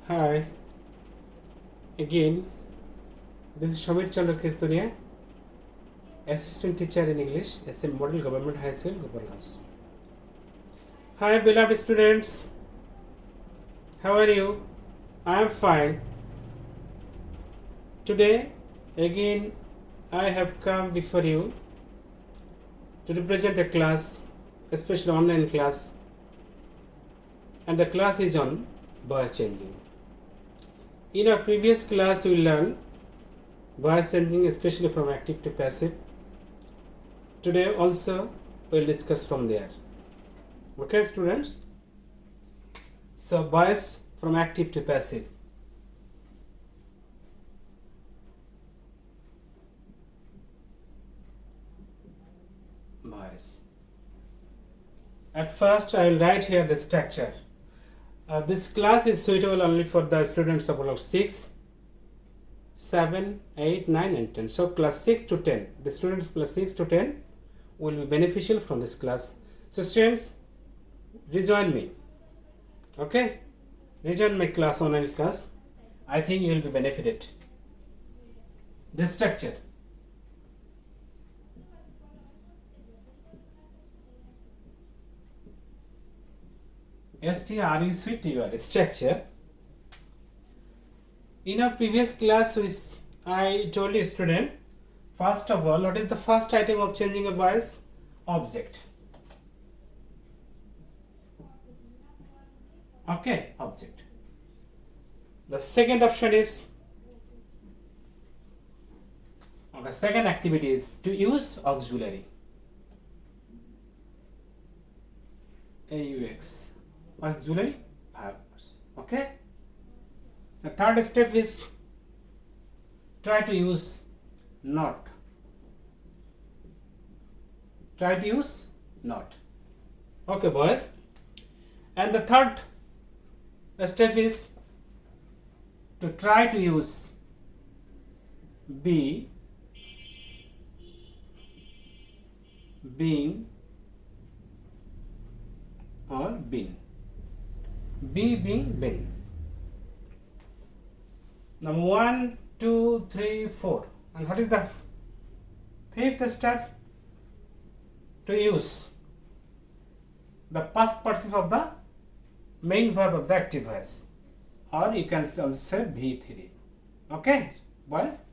Hi, again, this is Samir Chandra Kirtunia, Assistant Teacher in English, M.Model Governments High School, Gopalganj. Hi, beloved students, how are you? I am fine. Today, again, I have come before you to represent a class, especially online class, and the class is on voice changing. In our previous class, we learned voice changing, especially from active to passive. Today also we'll discuss from there. Okay, students? So voice from active to passive. Voice. At first, I will write here the structure. This class is suitable only for the students of class 6, 7, 8, 9 and 10. So class 6 to 10, the students class 6 to 10 will be beneficial from this class. So students, rejoin me. Okay? Rejoin my class, online class. I think you will be benefited. The structure. STRUCTUR, structure. In our previous class, I told you student, first of all, what is the first item of changing a voice? Object. Okay, object. The second option is, the second activity is to use auxiliary. AUX. Auxiliary verbs. Okay. The third step is try to use not. Try to use not. Okay, boys. And the third step is to try to use be, being, or been. Be, being, been. Number 1, 2, 3, 4. And what is the fifth step? To use the past participle of the main verb of the active voice. Or you can also say V3. Okay, boys?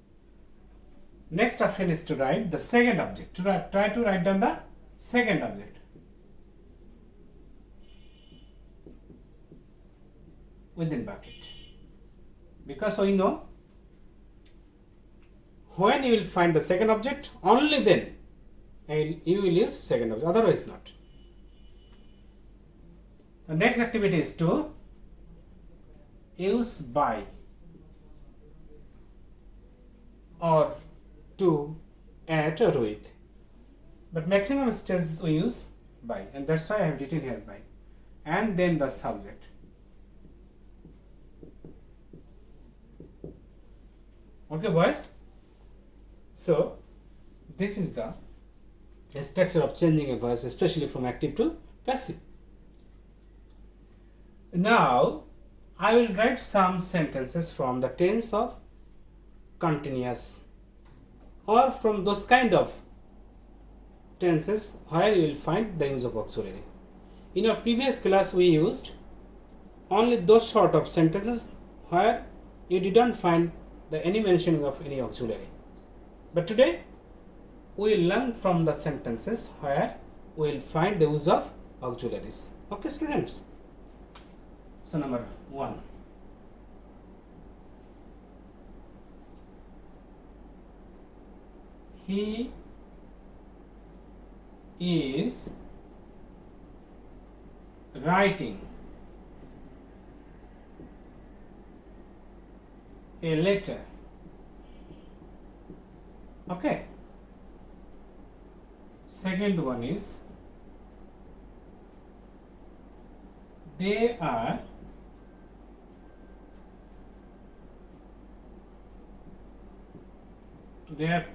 Next option is to write the second object. Try to write down the second object. Within bracket, because we know when you will find the second object, only then you will use second object, otherwise not. The next activity is to use by or to, at or with, but maximum cases we use by, and that's why I have written here by, and then the subject. Okay, boys. So this is the structure of changing a voice, especially from active to passive. Now I will write some sentences from the tense of continuous, or from those kind of tenses where you will find the use of auxiliary. In our previous class, we used only those sort of sentences where you didn't find any mentioning of any auxiliary. But today we will learn from the sentences where we will find the use of auxiliaries. Okay, students? So number 1. He is writing a letter. Okay. Second one is they are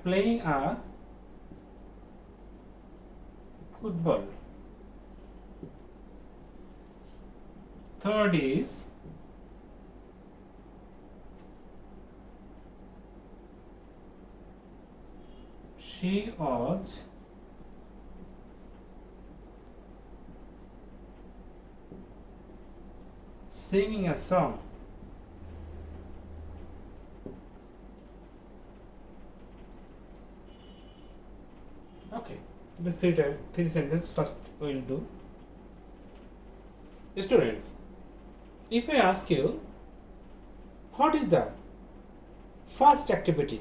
playing a football. Third is She was singing a song. Okay, this three sentences first we will do. Student, if I ask you, what is the first activity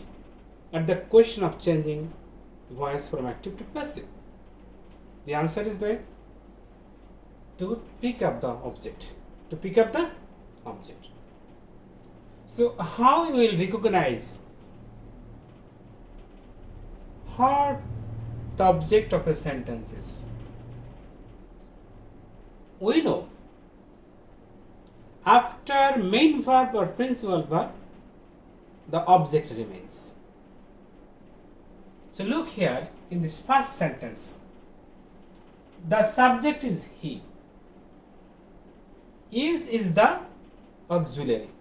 at the question of changing voice from active to passive? The answer is that to pick up the object. To pick up the object. So how you will recognize what the object of a sentence is? We know after main verb or principal verb, the object remains. So look here in this first sentence, the subject is he. Is the auxiliary.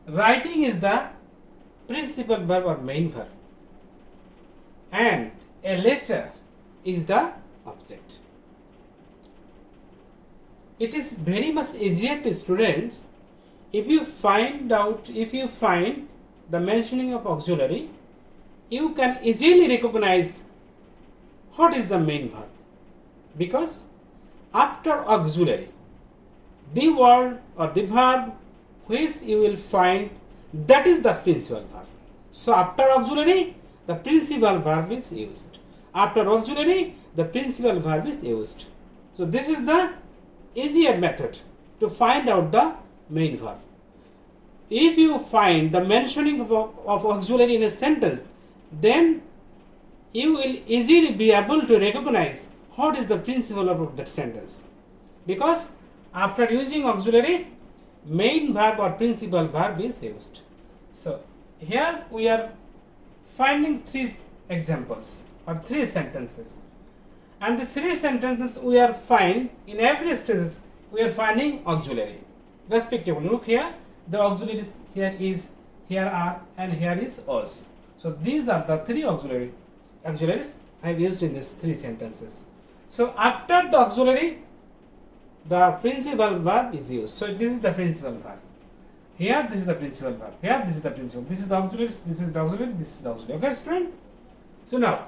Writing is the principal verb or main verb. And a letter is the object. It is very much easier to students if you find the mentioning of auxiliary, you can easily recognize what is the main verb, because after auxiliary, the word or the verb which you will find, that is the principal verb. So after auxiliary, the principal verb is used. After auxiliary, the principal verb is used. So this is the easier method to find out the main verb. If you find the mentioning of auxiliary in a sentence, then you will easily be able to recognize what is the principal verb of that sentence. Because after using auxiliary, main verb or principal verb is used. So here we are finding three examples or three sentences, and these three sentences we are find in every stage we are finding auxiliary respectively. Look here, the auxiliaries here is, here are, and here is was. So these are the three auxiliaries I have used in these three sentences. So after the auxiliary, the principal verb is used. So this is the principal verb. Here this is the principal verb. Here this is the principal. This is the auxiliary. This is the auxiliary. This is the auxiliary. Okay, student. So now,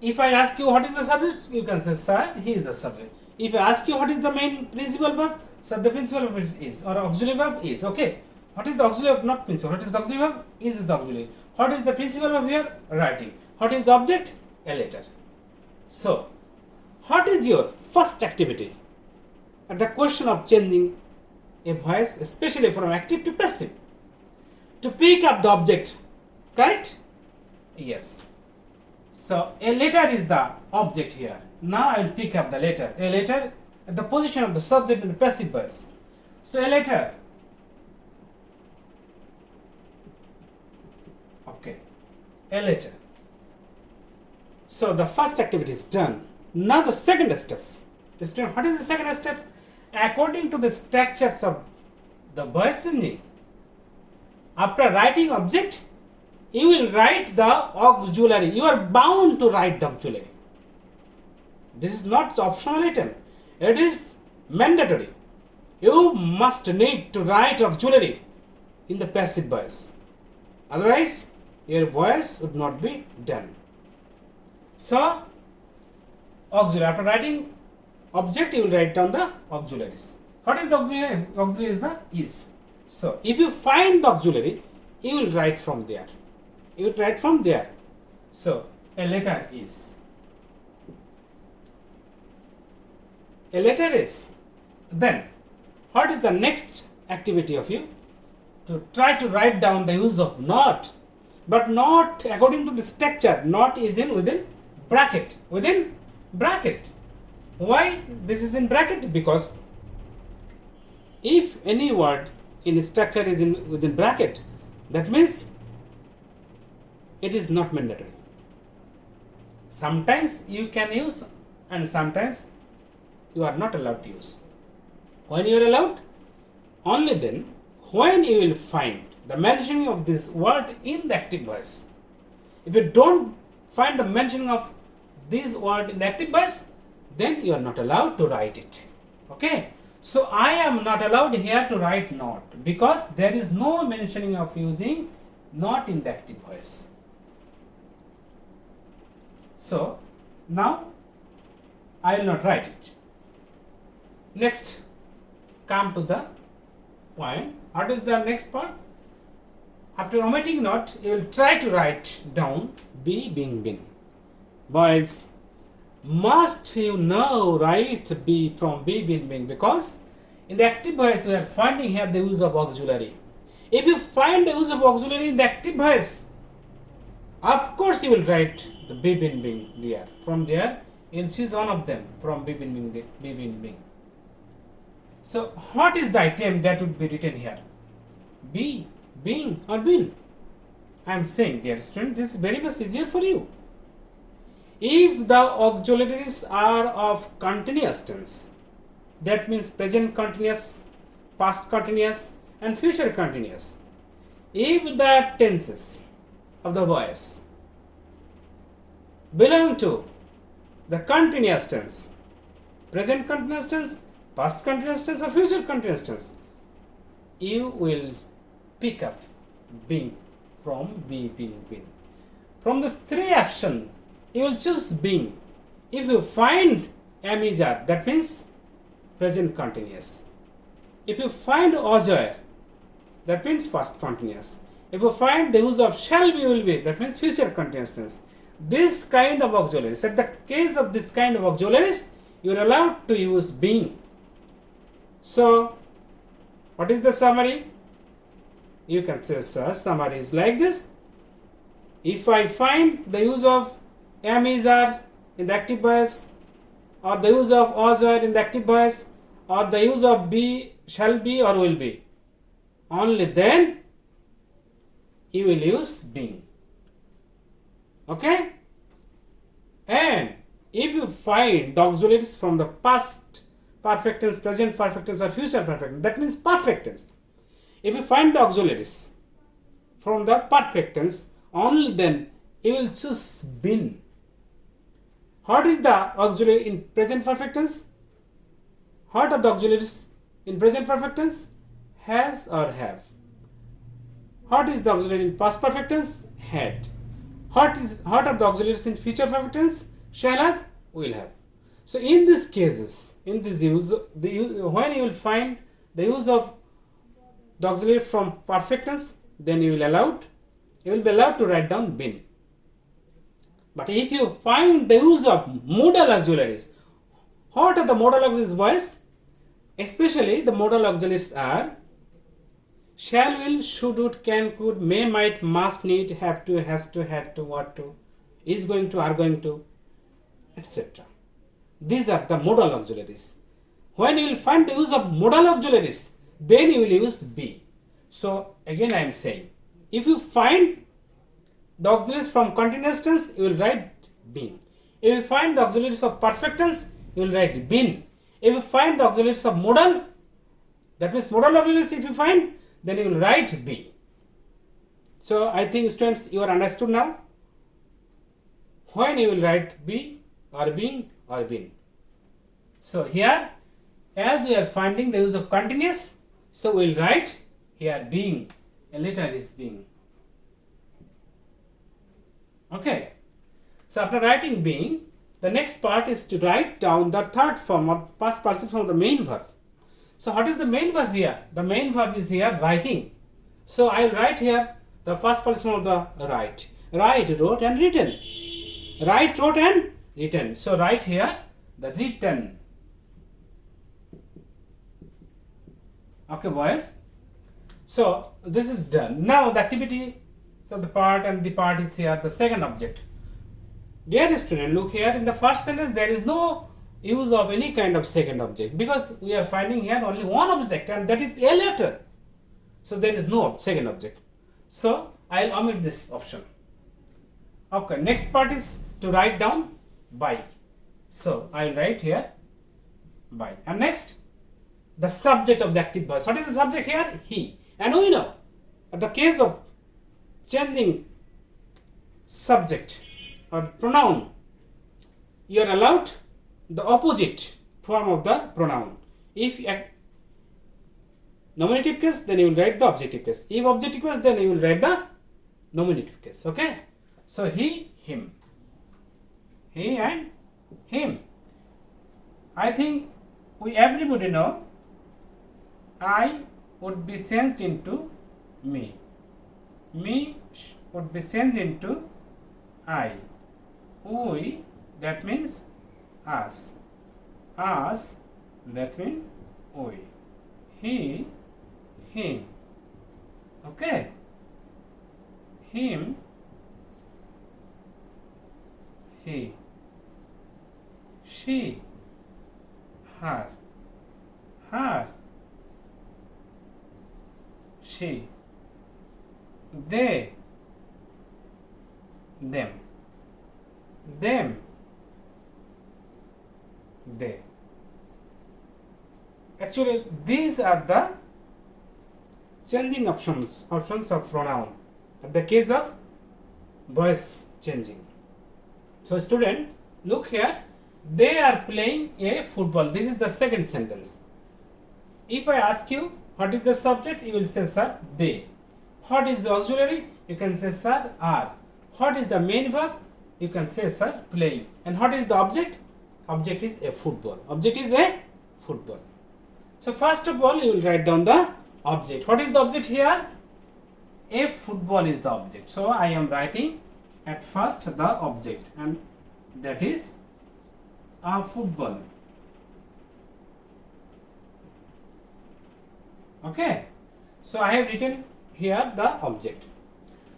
if I ask you what is the subject, you can say, sir, he is the subject. If I ask you what is the main principal verb, sir, the principal verb is, or auxiliary verb is. Okay. What is the auxiliary verb? Not principal. What is the auxiliary verb? Is the auxiliary. What is the principal verb here? Writing. What is the object? A letter. So, what is your first activity at the question of changing a voice, especially from active to passive? To pick up the object, correct? Yes. So a letter is the object here. Now I will pick up the letter. A letter at the position of the subject in the passive voice. So a letter. Okay. A letter. So the first activity is done. Now the second step. What is the second step? According to the structures of the voice engine, after writing object, you will write the auxiliary. You are bound to write the auxiliary. This is not optional item. It is mandatory. You must need to write auxiliary in the passive voice. Otherwise, your voice would not be done. So, auxiliary. After writing object, you will write down the auxiliaries. What is the auxiliary? Auxiliary is the is. So, if you find the auxiliary, you will write from there. You will write from there. So, a letter is. A letter is. Then, what is the next activity of you? To try to write down the use of not. But not according to the structure. Not is in within bracket. Within bracket. Why this is in bracket? Because if any word in structure is in within bracket, that means it is not mandatory. Sometimes you can use and sometimes you are not allowed to use. When you are allowed, only then when you will find the mentioning of this word in the active voice. If you don't find the mentioning of this word in the active voice, then you are not allowed to write it. Okay. So I am not allowed here to write not, because there is no mentioning of using not in the active voice. So now I will not write it. Next, come to the point. What is the next part? After omitting not, you will try to write down be, being, been. Boys, must you now write be from be, been, being, because in the active voice we are finding here the use of auxiliary. If you find the use of auxiliary in the active voice, of course you will write the be, been, being there. From there you will choose one of them from be, been, being, be, been, being. So what is the item that would be written here? Be, being, or been? I am saying, dear student, this is very much easier for you. If the auxiliaries are of continuous tense, that means present continuous, past continuous, and future continuous. If the tenses of the voice belong to the continuous tense, present continuous tense, past continuous tense, or future continuous tense, you will pick up being from be, being, been. From these three options, you will choose being. If you find am, is, are, that means present continuous. If you find was, were, that means past continuous. If you find the use of shall be, will be, that means future continuous tense. This kind of auxiliaries, at the case of this kind of auxiliaries, you are allowed to use being. So, what is the summary? You can say, sir, summary is like this. If I find the use of am, is, are in the active voice, or the use of was, were in the active voice, or the use of be, shall be, or will be, only then you will use being. Okay? And if you find the auxiliaries from the past perfect tense, present perfect tense, or future perfect tense, that means perfect tense. If you find the auxiliaries from the perfect tense, only then you will choose been. What is the auxiliary in present perfect tense? What are the auxiliaries in present perfect tense? Has or have. What is the auxiliary in past perfect tense? Had. What are the auxiliaries in future perfect tense? Shall have, will have. So in these cases, in this use, when you will find the use of the auxiliary from perfect tense, then you will be allowed to write down been. But if you find the use of modal auxiliaries, what are the modal auxiliaries, boys? Especially the modal auxiliaries are shall, will, should, would, can, could, may, might, must, need, have to, has to, had to, what to, is going to, are going to, etc. These are the modal auxiliaries. When you will find the use of modal auxiliaries, then you will use be. So again I am saying, if you find the auxiliaries from continuous tense, you will write being. If you find the auxiliaries of perfect tense, you will write been. If you find the auxiliaries of modal, that means modal auxiliaries if you find, then you will write be. So I think students, you are understood now. When you will write be or being or been. So here, as we are finding the use of continuous, so we will write here being, a letter is being. Okay. So after writing being, the next part is to write down the third form or past participle form of the main verb. So what is the main verb here? The main verb is here writing. So I will write here the past participle of the write. Write, wrote and written. Write, wrote and written. So write here the written. Okay boys. So this is done. Now the activity, so the part and the part is here the second object. Dear student, look here in the first sentence there is no use of any kind of second object because we are finding here only one object and that is a letter. So there is no second object. So I will omit this option. Okay, next part is to write down by. So I will write here by. And next, the subject of the active voice. What is the subject here? He. And we know, at the case of changing subject or pronoun, you are allowed the opposite form of the pronoun. If nominative case, then you will write the objective case. If objective case, then you will write the nominative case. Okay. So he, him. He and him. I think we everybody know I would be changed into me. Me would be changed into I. We, that means us. Us, that means we. He, him. Okay. Him, he. She, her. Her, she. They, them. Them, they. Actually, these are the changing options of pronoun in the case of voice changing. So student, look here, they are playing a football. This is the second sentence. If I ask you what is the subject, you will say sir, they. What is the auxiliary? You can say sir, are. What is the main verb? You can say sir, playing. And what is the object? Object is a football. Object is a football. So first of all, you will write down the object. What is the object here? A football is the object. So I am writing at first the object, and that is a football. Okay. So I have written here the object.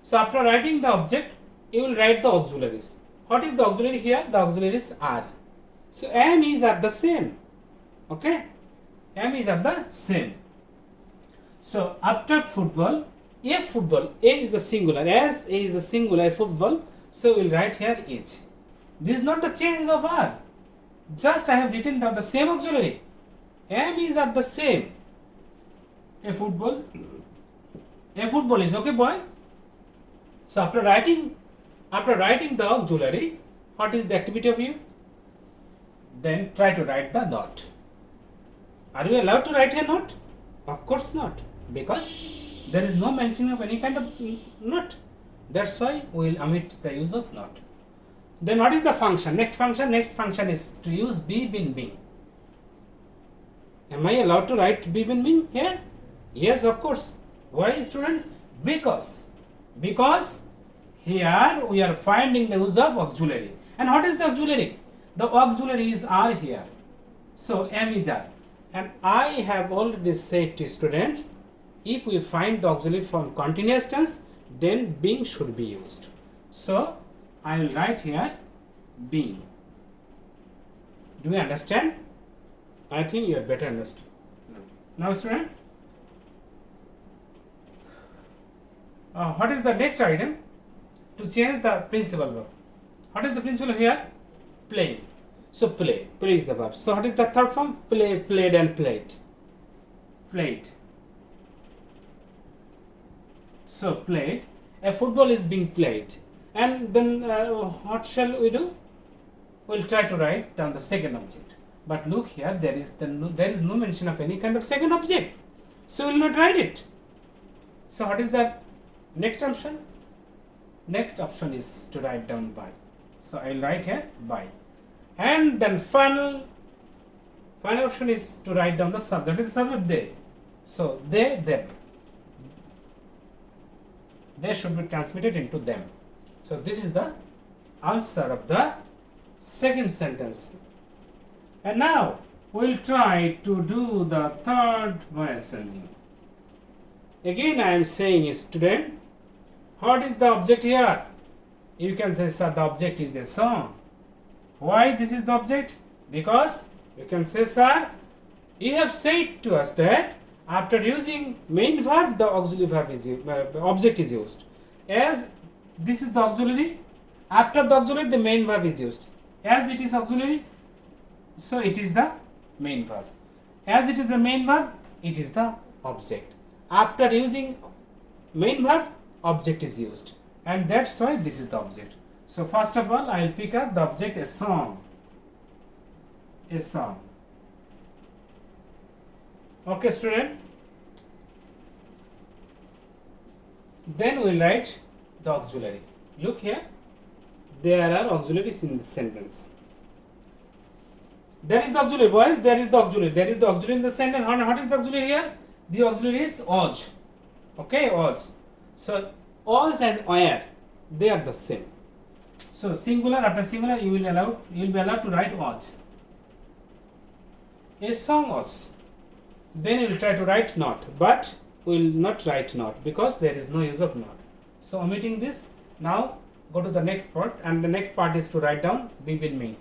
So after writing the object, you will write the auxiliaries. What is the auxiliary here? The auxiliaries are. So M is at the same. Okay. M is at the same. So after football, a football, A is the singular. As A is the singular football, so we will write here is. This is not the change of R. Just I have written down the same auxiliary. M is at the same. A football. A football is okay, boys. So after writing the auxiliary, what is the activity of you? Then try to write the dot. Are you allowed to write a note? Of course not, because there is no mention of any kind of note. That's why we will omit the use of note. Then what is the function? Next function is to use be, bin, being. Am I allowed to write be, bin, being here? Yes, of course. Why, student? Because here we are finding the use of auxiliary. And what is the auxiliary? The auxiliaries are here. So M is R. And I have already said to students, if we find the auxiliary from continuous tense, then being should be used. So I will write here being. Do you understand? I think you have better understood. Now student, what is the next item? To change the principal verb. What is the principal here? Playing. So play is the verb. So what is the third form? Play, played and played. Played. So played. A football is being played. And then what shall we do? We'll try to write down the second object. But look here, there is no mention of any kind of second object. So we'll not write it. So what is the next option? Next option is to write down by. So I'll write here by. And then final option is to write down the subject. That is the subject they. So they, them. They should be transmitted into them. So this is the answer of the second sentence. And now we will try to do the third voice changing. Again I am saying, student, what is the object here? You can say, sir, the object is a song. Why this is the object? Because you can say, sir, you have said to us that after using main verb, the auxiliary verb is object is used. As this is the auxiliary, after the auxiliary, the main verb is used. As it is auxiliary, so it is the main verb. As it is the main verb, it is the object. After using main verb, object is used. and that's why this is the object. So first of all, I will pick up the object a song. A song. Okay, student. Then we will write the auxiliary. Look here. There are auxiliaries in the sentence. There is the auxiliary, boys. There is the auxiliary. There is the auxiliary in the sentence. What is the auxiliary here? The auxiliary is was. Okay, was. So was and where, they are the same. So singular after singular, you will be allowed to write was. A song was. Then you will try to write not, but we will not write not because there is no use of not. So omitting this, now go to the next part, and the next part is to write down be, will, me.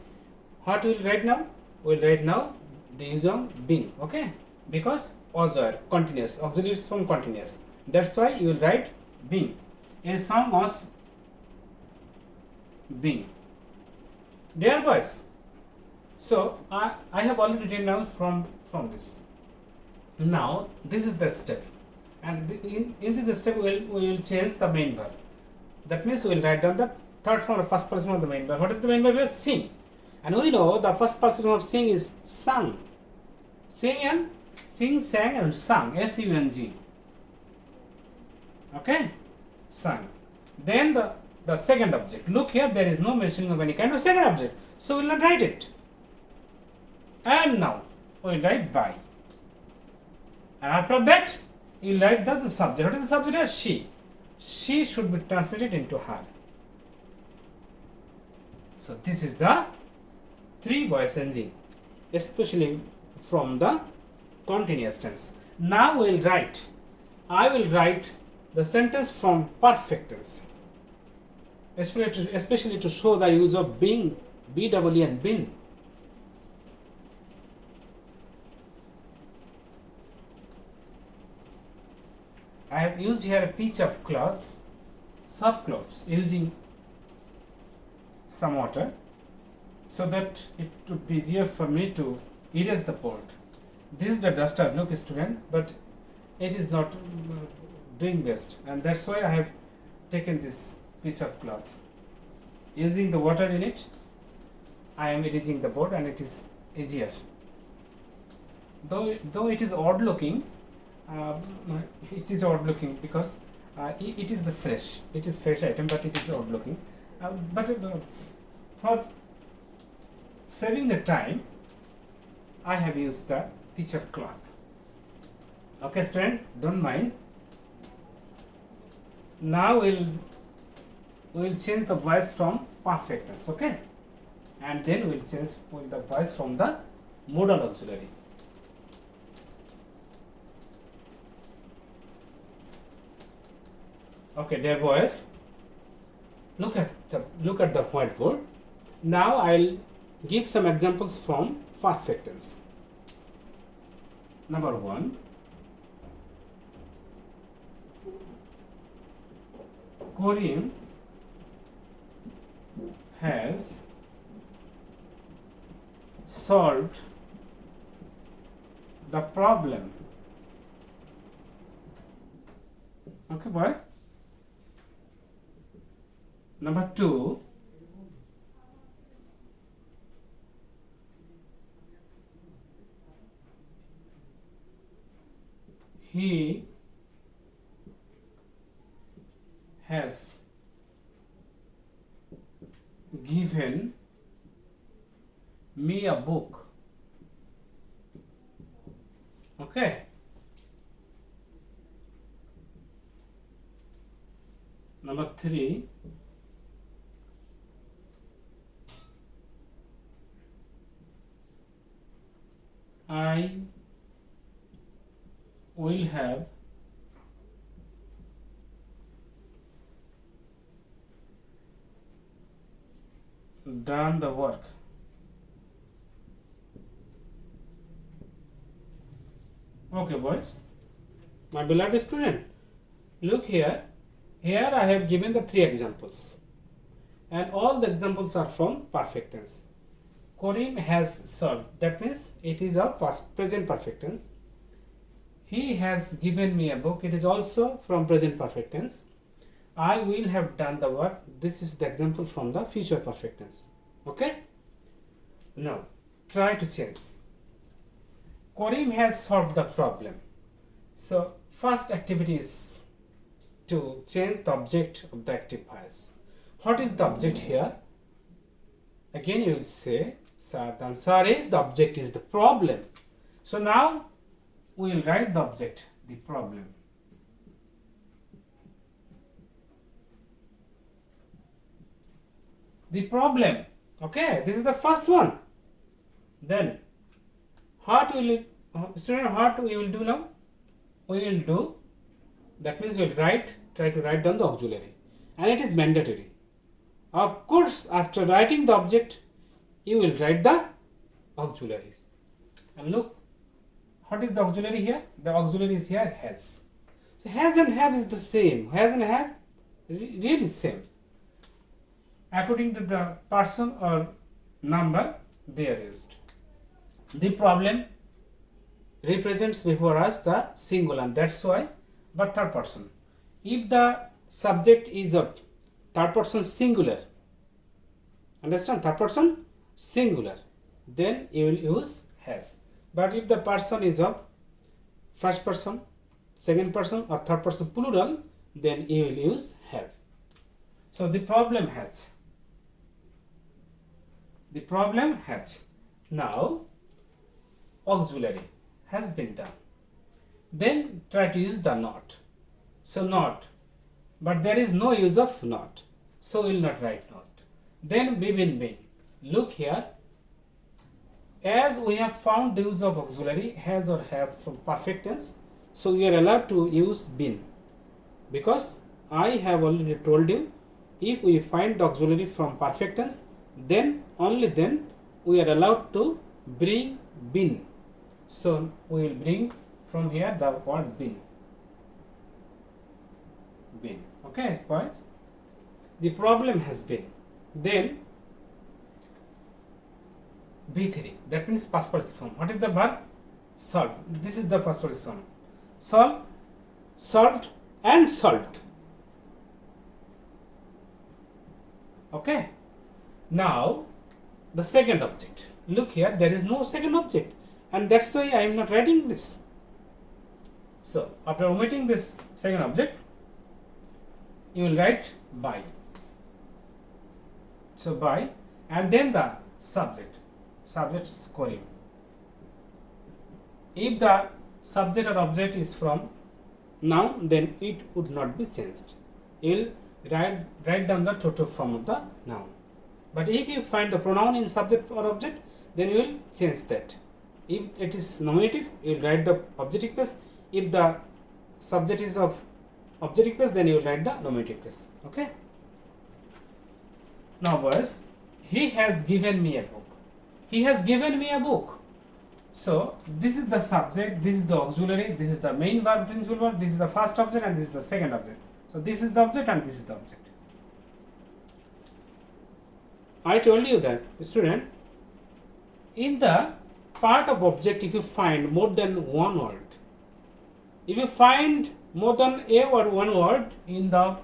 What we will write now? We will write now the use of being, okay? Because was were continuous, auxiliaries from continuous. That's why you will write being. A song was being. Dear boys, so I have already written down from this. Now this is the step, and in this step we will change the main verb. That means we will write down the third form or first person of the main verb. What is the main verb here? Sing. And we know the first person of sing is sung. Sing, sang and sung. S-U-N-G. Okay? Sung. Then the second object. Look here, there is no mentioning of any kind of second object. So we will not write it. And now we will write by. And after that, you will write the subject. What is the subject here? She. She should be translated into her. So this is the three voice engine, especially from the continuous tense. Now we will write. I will write the sentence from perfect tense, especially to show the use of being, BW and been. I have used here a piece of cloths, soft cloths, using some water, so that it would be easier for me to erase the board. This is the duster, look student, but it is not doing best, and that's why I have taken this piece of cloth. Using the water in it, I am erasing the board, and it is easier. Though it is odd looking, because it is fresh item, but it is odd looking. For saving the time, I have used the piece of cloth. Okay, student, don't mind. Now we will change the voice from perfect tense, okay, and then we will change the voice from the modal auxiliary. Okay, dear boys, look at the whiteboard. Now I'll give some examples from perfect tense. Number 1, Korean has solved the problem. Okay, boys. Number 2, he has given me a book. Okay. Number 3, I will have done the work. Okay, boys, my beloved student, look here. Here I have given the 3 examples, and all the examples are from perfect tense. Korean has solved, that means it is a present perfect tense. He has given me a book, it is also from present perfect tense. I will have done the work. This is the example from the future perfect tense. Okay. Now try to change. Karim has solved the problem. So first activity is to change the object of the active voice. What is the object here? Again you will say, sir, the answer is the object is the problem. So now we will write the object, the problem. The problem. Okay, this is the first one. Then what will it, student, what we will do now? We will do, that means we will write, try to write down the auxiliary, and it is mandatory. Of course, after writing the object, you will write the auxiliaries. And look, what is the auxiliary here? The auxiliary is here has. So has and have is the same. Has and have really same. According to the person or number they are used. The problem represents before us the singular, that's why, but third person. If the subject is of third person singular, understand, third person singular, then you will use has. But if the person is of first person, second person or third person plural, then you will use have. So the problem has. The problem has. Now auxiliary has been done. Then try to use the not. So not, but there is no use of not, so we will not write not. Then been. Look here, as we have found the use of auxiliary has or have from perfect tense, so we are allowed to use been, because I have already told you, if we find the auxiliary from perfect tense, then only then we are allowed to bring been. So we will bring from here the word been. Been. Okay, points. The problem has been. Then B3, that means past participle form. What is the verb? Solve. This is the past participle form. Solve, solved, and solved. Okay. Now the second object. Look here, there is no second object, and that's why I am not writing this. So after omitting this second object, you will write by. So by, and then the subject. Subject is Karim. If the subject or object is from noun, then it would not be changed. You will write down the total form of the noun. But if you find the pronoun in subject or object, then you will change that. If it is nominative, you will write the objective case. If the subject is of objective case, then you will write the nominative case. Okay. Now boys, he has given me a book. He has given me a book. So this is the subject, this is the auxiliary, this is the main verb, principal verb, this is the first object, and this is the second object. So this is the object and this is the object. I told you that, student, in the part of object, if you find more than one word, if you find more than a or one word in the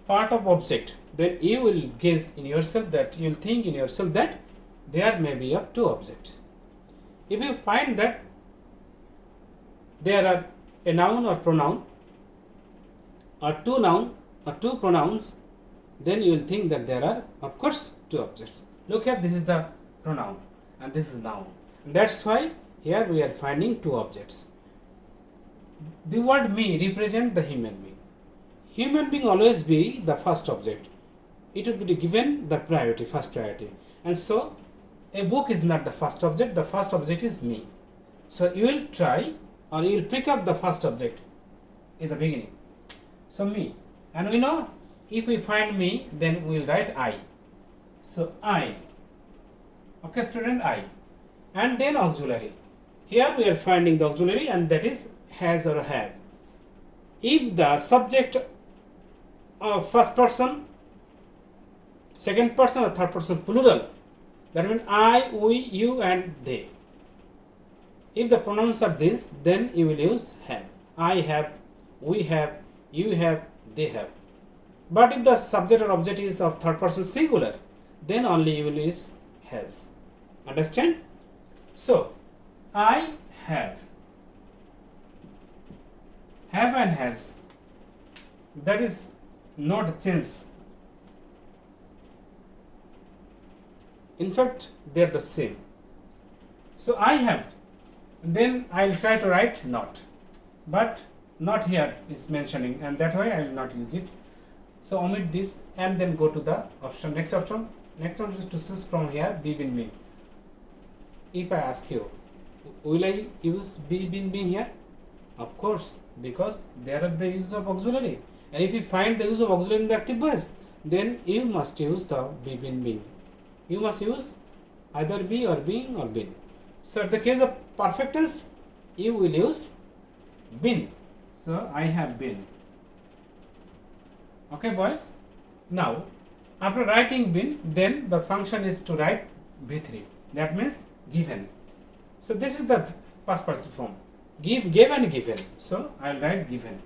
part of object, then you will guess in yourself that, you will think in yourself that there may be of two objects. If you find that there are a noun or pronoun, or two noun or two pronouns, then you will think that there are, of course, two objects. Look here, this is the pronoun and this is noun. And that's why here we are finding two objects. The word me represent the human being. Human being always be the first object. It would be given the priority, first priority. And so a book is not the first object, the first object is me. So you will try, or you will pick up the first object in the beginning. So me. And we know, if we find me, then we will write I. So I. Okay, student, I. And then auxiliary. Here we are finding the auxiliary, and that is has or have. If the subject of first person, second person or third person plural, that means I, we, you, and they. If the pronouns are this, then you will use have. I have, we have, you have, they have. But if the subject or object is of third person singular, then only you will use has. Understand? So, I have and has, that is not change. In fact, they are the same. So, I have, then I will try to write not, but not here is mentioning, and that way I will not use it. So, omit this and then go to the option. Next option is to choose from here be bin bin. If I ask you, will I use be bin bin here? Of course, because there are the use of auxiliary, and if you find the use of auxiliary in the active voice, then you must use the be bin bin. You must use either be or being or been. So, in the case of perfect tense, you will use been. So, I have been. Okay, boys. Now, after writing been, then the function is to write B3. That means given. So, this is the first person form. Gave and given. So, I will write given.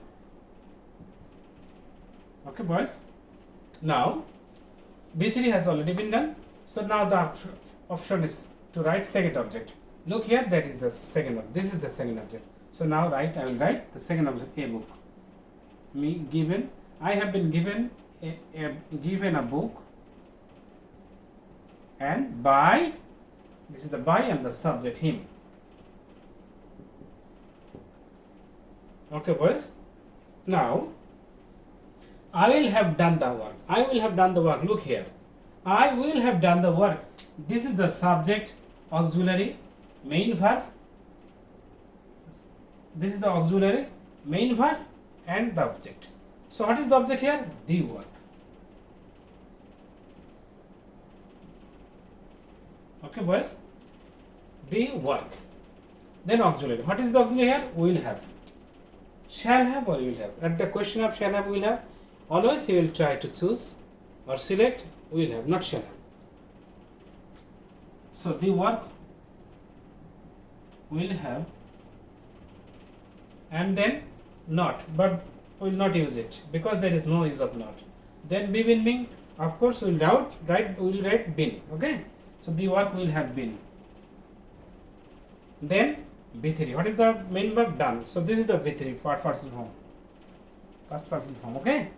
Okay, boys. Now, B3 has already been done. So, now the option is to write second object. Look here, that is the second object. This is the second object. So, now I will write the second object, a book. Me given. I have been given a book, and by, this is the by and the subject him. Okay, boys. Now I will have done the work. I will have done the work. Look here. I will have done the work. This is the subject, auxiliary, main verb. This is the auxiliary, main verb, and the object. So, what is the object here? The work. Okay, boys. The work. Then auxiliary. What is the auxiliary here? Will have. Shall have or will have. At the question of shall have, will have, always you will try to choose or select will have, not shall have. So, the work will have, and then not, but we will not use it because there is no use of not. Then be bin being, of course we will write been. Okay. So, the work will have been. Then B3. What is the main verb? Done. So, this is the B3, first person form. First person form. Okay.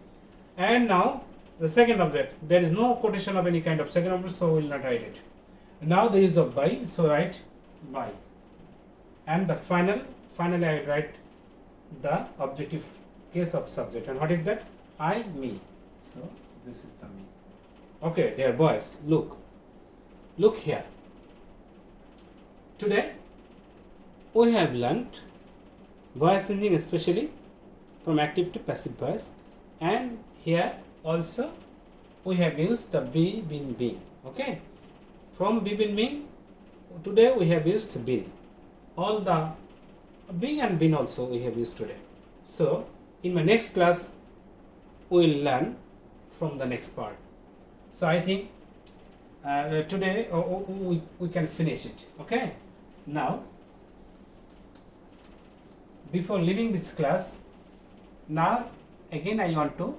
And now the second object. There is no quotation of any kind of second object, so we will not write it. Now the use of by. So, write by. And the finally I write the objective case of subject. And what is that? I, me. So, this is the me. Okay, dear boys, look here. Today we have learnt voice changing, especially from active to passive voice, and here also we have used the be, been, being. Okay, from be, been, being, today we have used been. All the being and been also we have used today. So, in my next class we will learn from the next part. So, I think today we can finish it. Okay. Now, before leaving this class, now again I want to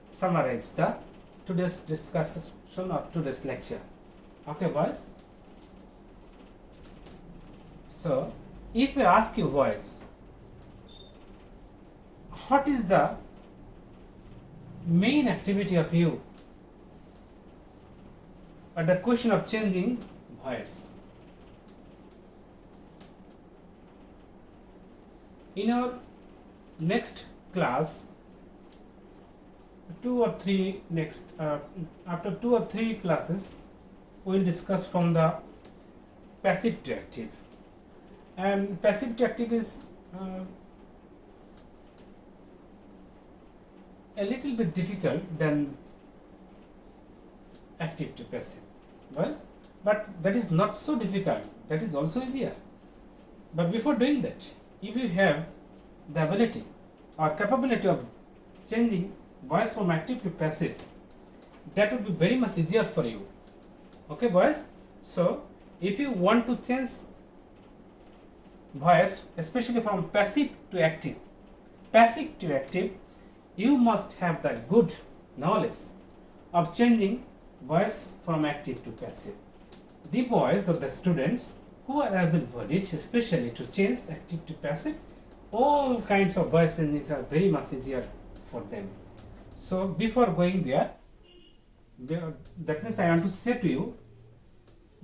summarize the today's discussion or today's lecture. Okay, boys. So, if I ask you boys, what is the main activity of you at the question of changing voice? In our next class, after 2 or 3 classes, we will discuss from the passive to active. And passive to active is a little bit difficult than active to passive, but that is not so difficult, that is also easier. But before doing that, if you have the ability or capability of changing voice from active to passive, that would be very much easier for you. Okay, boys. So, if you want to change voice, especially from passive to active, you must have the good knowledge of changing voice from active to passive. The boys or the students who are able-bodied, especially to change active to passive, all kinds of voice changings are very much easier for them. So before going there, that means I want to say to you,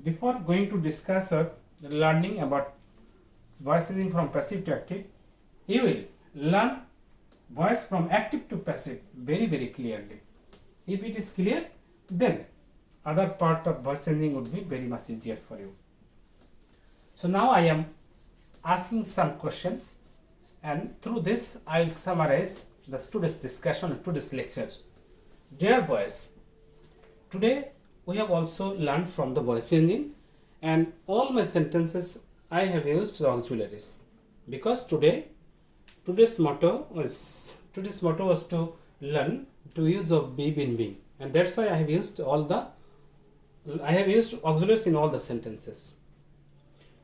before going to discuss or learning about voice changing from passive to active, you will learn voice from active to passive very clearly. If it is clear, then other part of voice changing would be very much easier for you. So now I am asking some question, and through this I will summarize the students' discussion and today's lectures. Dear boys, today we have also learned from the voice changing, and all my sentences I have used the auxiliaries, because today's motto was to learn to use of be, been, being, and that's why I have used auxiliaries in all the sentences.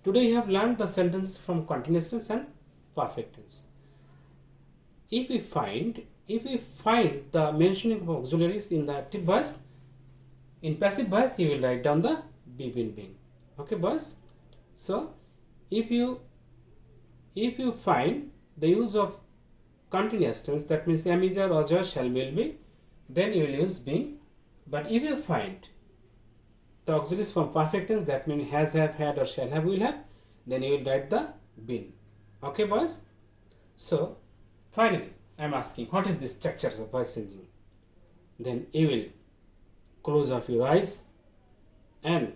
Today you have learned the sentences from continuous tense and perfect tense. If we find the mentioning of auxiliaries in the active voice, in passive voice you will write down the be, been, being. Okay boys? So if you find the use of continuous tense, that means am, is, are, was, shall, will be, then you will use being. But if you find the auxiliaries from perfect tense, that means has, have, had, or shall have, will have, then you will write the been. Okay boys? So finally I am asking, what is the structures of voice changing? Then you will close off your eyes and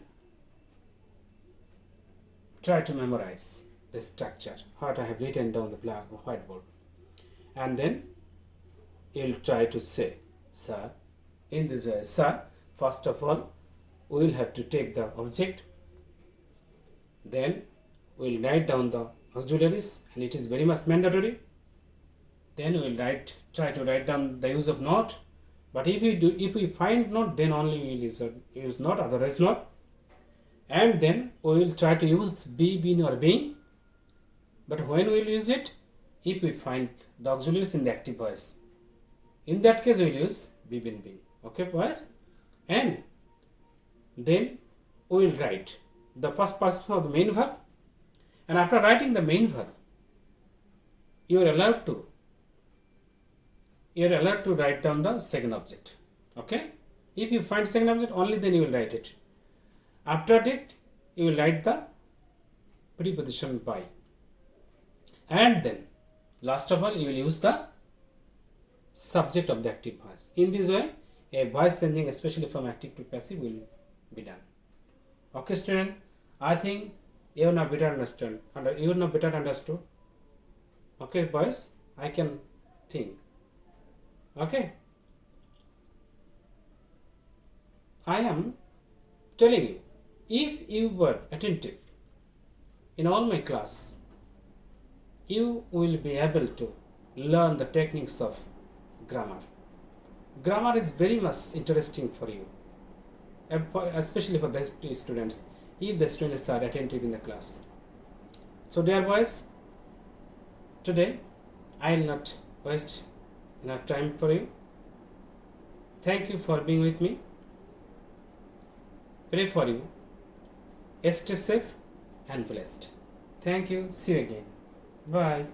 try to memorize the structure, what I have written down the black whiteboard, and then you will try to say, sir, in this way, sir, first of all we will have to take the object, then we will write down the auxiliaries, and it is very much mandatory. Then we will try to write down the use of not, but if we find not, then only we will use not, otherwise not. And then we will try to use be, been, or being. But when we will use it, if we find the auxiliaries in the active voice, in that case we will use be, been, being. Okay boys? And then we will write the first person of the main verb, and after writing the main verb, you are allowed to write down the second object. Okay? If you find second object, only then you will write it. After that, you will write the preposition by, and then last of all you will use the subject of the active voice. In this way, a voice changing, especially from active to passive, will be done. Okay student, I think you have now better understood. Okay boys, I can think. Okay, I am telling you, if you were attentive in all my class, you will be able to learn the techniques of grammar. Grammar is very much interesting for you, especially for the students, if the students are attentive in the class. So dear boys, today I will not waste enough time for you. Thank you for being with me. Pray for you. Stay safe and blessed. Thank you. See you again. Bye.